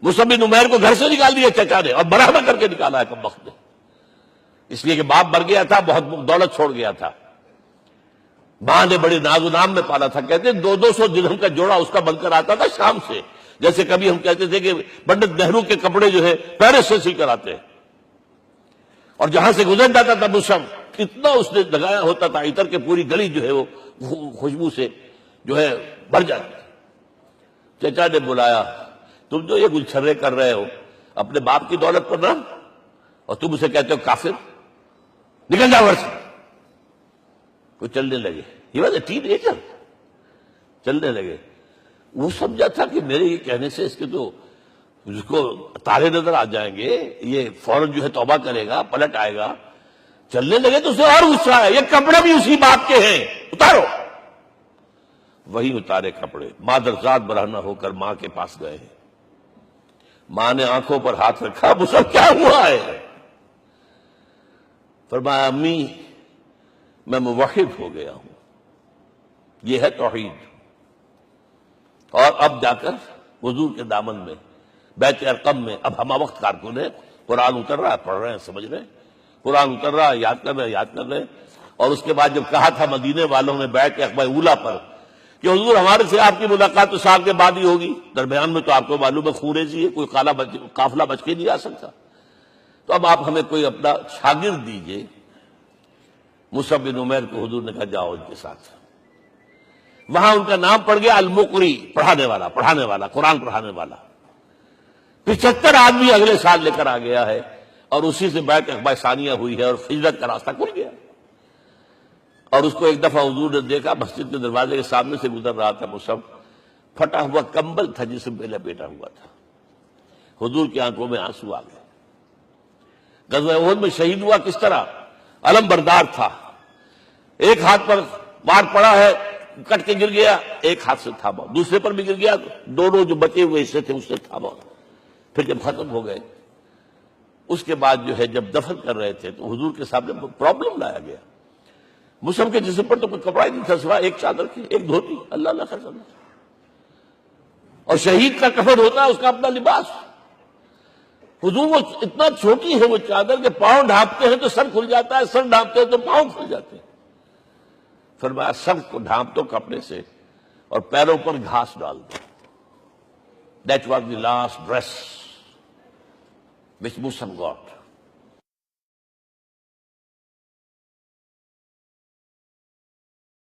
مصعب بن عمیر کو گھر سے نکال دیا چچا نے، اور برہنہ کر کے نکالا ہے کم وقت نے، اس لیے کہ باپ مر گیا تھا، بہت دولت چھوڑ گیا تھا، ماں نے بڑے ناز و نام میں پالا تھا، کہتے 200 درہم کا جوڑا اس کا بن کر آتا تھا شام سے، جیسے کبھی ہم کہتے تھے کہ پنڈت نہرو کے کپڑے جو ہے پیرس سے سی کر آتے ہیں، اور جہاں سے گزر جاتا تھا مصعب اتنا اس نے لگایا ہوتا تھا عطر کے پوری گلی جو ہے وہ خوشبو سے جو ہے بھر جاتی تھی۔ چچا نے بلایا، تم جو یہ گلچھرے کر رہے ہو اپنے باپ کی دولت پر نہ، اور تم اسے کہتے ہو کافر، نکل جاؤ گھر سے۔ وہ چلنے لگے، یہ واز اے ٹین ایجر، چلنے لگے۔ وہ سمجھا تھا کہ میرے یہ کہنے سے اس کے تو اس کو تارے نظر آ جائیں گے، یہ فوراً جو ہے توبہ کرے گا، پلٹ آئے گا۔ چلنے لگے تو اسے اور غصہ ہے، یہ کپڑے بھی اسی باپ کے ہیں، اتارو۔ وہی اتارے کپڑے، مادرزاد برہنہ ہو کر ماں کے پاس گئے ہیں۔ ماں نے آنکھوں پر ہاتھ رکھا، مصعب کیا ہوا ہے؟ فرمایا امی میں موحد ہو گیا ہوں، یہ ہے توحید۔ اور اب جا کر حضور کے دامن میں بیت ارقم میں اب ہمہ وقت کارکن ہے، قرآن اتر رہا ہے، پڑھ رہے ہیں، سمجھ رہے ہیں، قرآن اتر رہا ہے، یاد کر رہے ہیں، یاد کر رہے ہیں۔ اور اس کے بعد جب کہا تھا مدینے والوں نے بیعت عقبہ اولیٰ پر کہ حضور ہمارے سے آپ کی ملاقات تو سال کے بعد ہی ہوگی، درمیان میں تو آپ کو معلوم ہے خونریزی ہے، کوئی قافلہ بچ کے نہیں آ سکتا، تو اب آپ ہمیں کوئی اپنا شاگرد دیجئے۔ مصعب بن عمیر کو حضور نے کہا جاؤ ان کے ساتھ۔ وہاں ان کا نام پڑ گیا المقری، پڑھانے والا، قرآن پڑھانے والا۔ 75 آدمی اگلے سال لے کر آ گیا ہے، اور اسی سے بیعت عقبہ ثانیہ ہوئی ہے، اور ہجرت کا راستہ کھل گیا۔ اور اس کو ایک دفعہ حضور نے دیکھا، مسجد کے دروازے کے سامنے سے گزر رہا تھا مصعب، پھٹا ہوا کمبل تھا جسم پہ لپیٹا ہوا تھا، حضور کی آنکھوں میں آنسو آ گئے۔ غزوہ احد میں شہید ہوا کس طرح؟ علم بردار تھا، ایک ہاتھ پر مار پڑا ہے، کٹ کے گر گیا، ایک ہاتھ سے تھاما، دوسرے پر بھی گر گیا، دونوں جو بچے ہوئے حصے تھے اس سے تھاما۔ پھر جب ختم ہو گئے، اس کے بعد جو ہے جب دفن کر رہے تھے تو حضور کے سامنے پرابلم لایا گیا۔ مصعب کے جسم پر تو کوئی کپڑا ہی نہیں تھا سوائے ایک چادر کی، ایک دھوتی، اللہ اللہ خیر اللہ۔ اور شہید کا کفن ہوتا ہے اس کا اپنا لباس۔ حضور وہ اتنا چھوٹی ہے وہ چادر کہ پاؤں ڈھانپتے ہیں تو سر کھل جاتا ہے، سر ڈھانپتے ہیں تو پاؤں کھل جاتے ہیں۔ فرمایا سر کو ڈھانپ دو کپڑے سے اور پیروں پر گھاس ڈال دو۔ That was the last dress which Musab got.